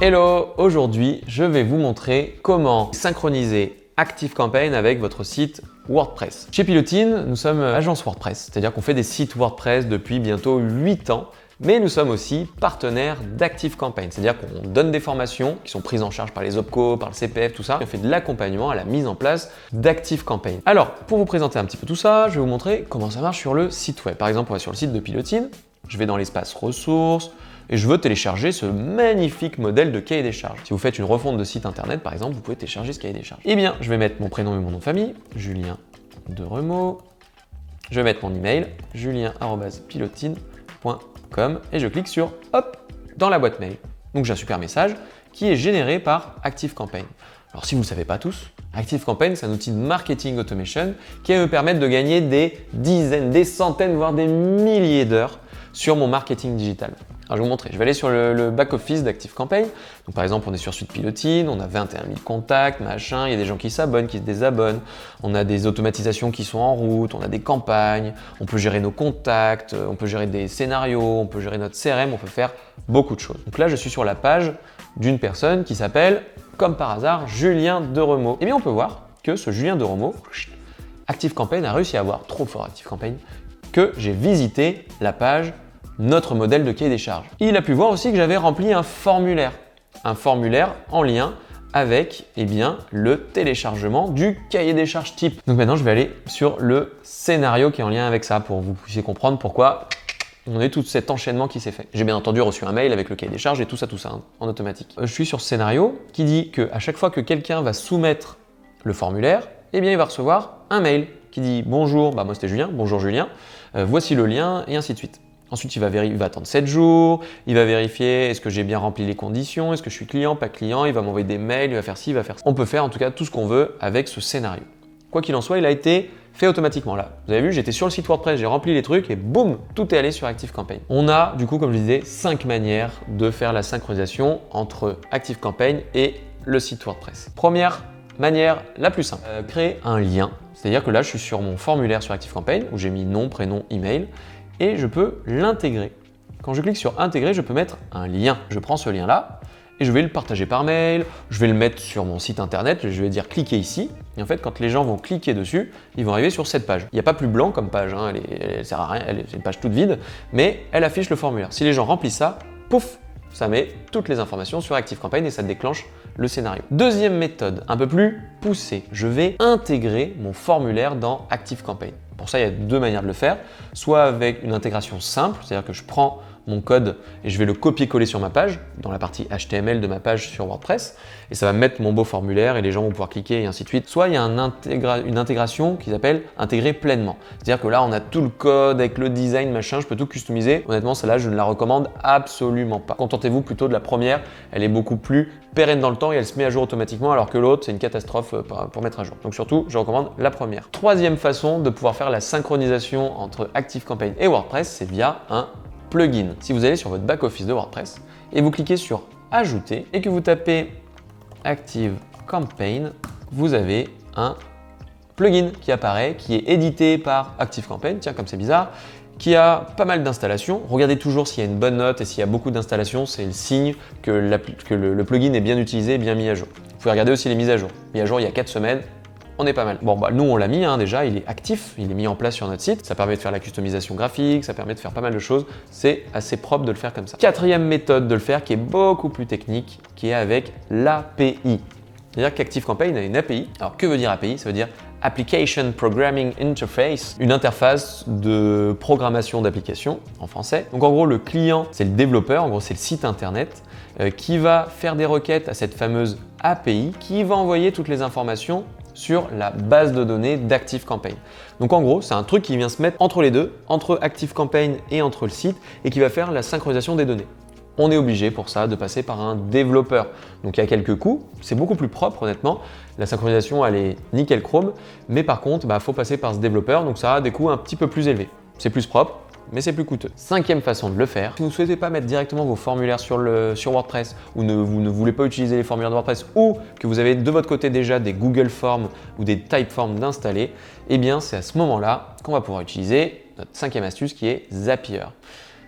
Hello, aujourd'hui je vais vous montrer comment synchroniser ActiveCampaign avec votre site WordPress. Chez Pilotine, nous sommes agence WordPress, c'est-à-dire qu'on fait des sites WordPress depuis bientôt 8 ans, mais nous sommes aussi partenaires d'ActiveCampaign, c'est-à-dire qu'on donne des formations qui sont prises en charge par les OPCO, par le CPF, tout ça, et on fait de l'accompagnement à la mise en place d'ActiveCampaign. Alors, pour vous présenter un petit peu tout ça, je vais vous montrer comment ça marche sur le site web. Par exemple, on va sur le site de Pilotine, je vais dans l'espace ressources, et je veux télécharger ce magnifique modèle de cahier des charges. Si vous faites une refonte de site internet, par exemple, vous pouvez télécharger ce cahier des charges. Eh bien, je vais mettre mon prénom et mon nom de famille, Julien Deremaux. Je vais mettre mon email, julien@pilotine.com, et je clique sur hop dans la boîte mail. Donc j'ai un super message qui est généré par ActiveCampaign. Alors si vous ne le savez pas tous, ActiveCampaign, c'est un outil de marketing automation qui va me permettre de gagner des dizaines, des centaines, voire des milliers d'heures sur mon marketing digital. Alors je vais vous montrer, je vais aller sur le back-office d'ActiveCampaign. Donc par exemple, on est sur Suite Pilotine, on a 21 000 contacts, machin, il y a des gens qui s'abonnent, qui se désabonnent, on a des automatisations qui sont en route, on a des campagnes, on peut gérer nos contacts, on peut gérer des scénarios, on peut gérer notre CRM, on peut faire beaucoup de choses. Donc là, je suis sur la page d'une personne qui s'appelle, comme par hasard, Julien Deremaux. Et bien on peut voir que ce Julien Deremaux, ActiveCampaign a réussi à avoir, trop fort ActiveCampaign, que j'ai visité la page notre modèle de cahier des charges. Il a pu voir aussi que j'avais rempli un formulaire en lien avec le téléchargement du cahier des charges type. Donc maintenant, je vais aller sur le scénario qui est en lien avec ça pour que vous puissiez comprendre pourquoi on a tout cet enchaînement qui s'est fait. J'ai bien entendu reçu un mail avec le cahier des charges et tout ça hein, en automatique. Je suis sur ce scénario qui dit qu'à chaque fois que quelqu'un va soumettre le formulaire, il va recevoir un mail qui dit « Bonjour, moi c'était Julien, bonjour Julien, voici le lien » et ainsi de suite. Ensuite, il va attendre 7 jours, il va vérifier est-ce que j'ai bien rempli les conditions, est-ce que je suis client, pas client, il va m'envoyer des mails, il va faire ci, il va faire ça. On peut faire en tout cas tout ce qu'on veut avec ce scénario. Quoi qu'il en soit, il a été fait automatiquement là. Vous avez vu, j'étais sur le site WordPress, j'ai rempli les trucs et boum, tout est allé sur ActiveCampaign. On a du coup, comme je disais, 5 manières de faire la synchronisation entre ActiveCampaign et le site WordPress. Première manière la plus simple, créer un lien. C'est-à-dire que là, je suis sur mon formulaire sur ActiveCampaign où j'ai mis nom, prénom, email. Et je peux l'intégrer. Quand je clique sur intégrer, je peux mettre un lien. Je prends ce lien-là et je vais le partager par mail, je vais le mettre sur mon site internet, je vais dire cliquez ici. Et en fait, quand les gens vont cliquer dessus, ils vont arriver sur cette page. Il n'y a pas plus blanc comme page, hein, elle sert à rien, c'est une page toute vide, mais elle affiche le formulaire. Si les gens remplissent ça, pouf, ça met toutes les informations sur ActiveCampaign et ça déclenche le scénario. Deuxième méthode, un peu plus poussée, je vais intégrer mon formulaire dans ActiveCampaign. Pour ça, il y a 2 manières de le faire, soit avec une intégration simple, c'est-à-dire que je prends mon code et je vais le copier-coller sur ma page, dans la partie HTML de ma page sur WordPress, et ça va mettre mon beau formulaire et les gens vont pouvoir cliquer et ainsi de suite. Soit il y a une intégration qui s'appelle intégrer pleinement. C'est-à-dire que là, on a tout le code avec le design, machin, je peux tout customiser. Honnêtement, celle-là, je ne la recommande absolument pas. Contentez-vous plutôt de la première, elle est beaucoup plus pérenne dans le temps et elle se met à jour automatiquement, alors que l'autre, c'est une catastrophe pour mettre à jour. Donc surtout, je recommande la première. Troisième façon de pouvoir faire la synchronisation entre ActiveCampaign et WordPress, c'est via un plugin. Si vous allez sur votre back-office de WordPress et vous cliquez sur Ajouter et que vous tapez ActiveCampaign, vous avez un plugin qui apparaît, qui est édité par ActiveCampaign, tiens comme c'est bizarre, qui a pas mal d'installations. Regardez toujours s'il y a une bonne note et s'il y a beaucoup d'installations, c'est le signe que le plugin est bien utilisé et bien mis à jour. Vous pouvez regarder aussi les mises à jour. Mis à jour il y a 4 semaines. On est pas mal. Bon, nous on l'a mis déjà, il est actif, il est mis en place sur notre site. Ça permet de faire la customisation graphique, ça permet de faire pas mal de choses. C'est assez propre de le faire comme ça. Quatrième méthode de le faire qui est beaucoup plus technique, qui est avec l'API. C'est-à-dire qu'ActiveCampaign a une API. Alors que veut dire API? Ça veut dire Application Programming Interface, une interface de programmation d'application en français. Donc en gros, le client, c'est le développeur, en gros c'est le site internet qui va faire des requêtes à cette fameuse API qui va envoyer toutes les informations sur la base de données d'ActiveCampaign. Donc en gros, c'est un truc qui vient se mettre entre les deux, entre ActiveCampaign et entre le site, et qui va faire la synchronisation des données. On est obligé pour ça de passer par un développeur. Donc il y a quelques coûts, c'est beaucoup plus propre honnêtement. La synchronisation elle est nickel chrome, mais par contre, il faut passer par ce développeur, donc ça a des coûts un petit peu plus élevés. C'est plus propre, mais c'est plus coûteux. Cinquième façon de le faire, si vous ne souhaitez pas mettre directement vos formulaires sur WordPress, ou vous ne voulez pas utiliser les formulaires de WordPress, ou que vous avez de votre côté déjà des Google Forms ou des Typeforms d'installer, eh bien c'est à ce moment-là qu'on va pouvoir utiliser notre cinquième astuce qui est Zapier.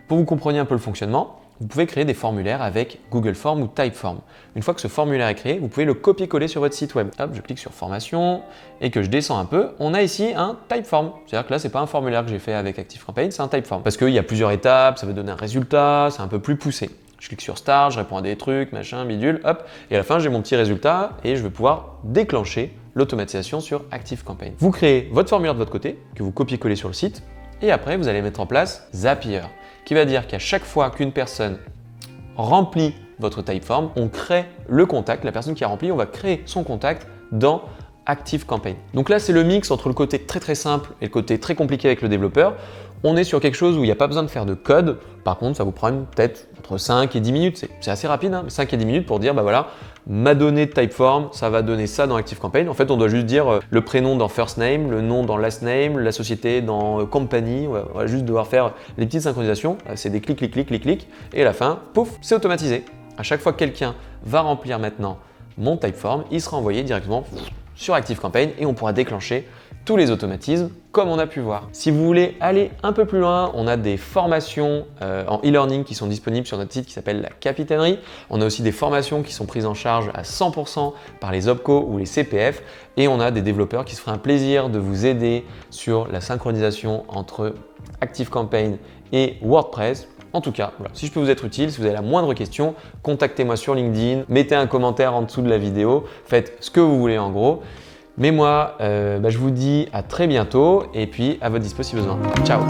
Pour que vous compreniez un peu le fonctionnement, vous pouvez créer des formulaires avec Google Forms ou Typeform. Une fois que ce formulaire est créé, vous pouvez le copier-coller sur votre site web. Hop, je clique sur formation et que je descends un peu, on a ici un Typeform. C'est-à-dire que là, c'est pas un formulaire que j'ai fait avec ActiveCampaign, c'est un Typeform. Parce qu'il y a plusieurs étapes, ça va donner un résultat, c'est un peu plus poussé. Je clique sur Start, je réponds à des trucs, machin, bidule, hop, et à la fin, j'ai mon petit résultat et je vais pouvoir déclencher l'automatisation sur ActiveCampaign. Vous créez votre formulaire de votre côté, que vous copiez-collez sur le site, et après, vous allez mettre en place Zapier, qui va dire qu'à chaque fois qu'une personne remplit votre Typeform, on crée le contact, la personne qui a rempli, on va créer son contact dans ActiveCampaign. Donc là, c'est le mix entre le côté très simple et le côté très compliqué avec le développeur. On est sur quelque chose où il n'y a pas besoin de faire de code. Par contre, ça vous prend peut-être entre 5 et 10 minutes. C'est assez rapide, hein, 5 et 10 minutes pour dire, bah voilà, ma donnée de Typeform, ça va donner ça dans ActiveCampaign. En fait, on doit juste dire le prénom dans first name, le nom dans last name, la société dans company. On va juste devoir faire les petites synchronisations. C'est des clics, clics, clics, clics, clics. Et à la fin, pouf, c'est automatisé. À chaque fois que quelqu'un va remplir maintenant mon Typeform, il sera envoyé directement sur ActiveCampaign et on pourra déclencher tous les automatismes comme on a pu voir. Si vous voulez aller un peu plus loin, on a des formations en e-learning qui sont disponibles sur notre site qui s'appelle la Capitainerie. On a aussi des formations qui sont prises en charge à 100% par les OPCO ou les CPF et on a des développeurs qui se feraient un plaisir de vous aider sur la synchronisation entre ActiveCampaign et WordPress. En tout cas, voilà, si je peux vous être utile, si vous avez la moindre question, contactez-moi sur LinkedIn, mettez un commentaire en dessous de la vidéo, faites ce que vous voulez en gros. Mais moi, je vous dis à très bientôt et puis à votre dispo si besoin. Ciao!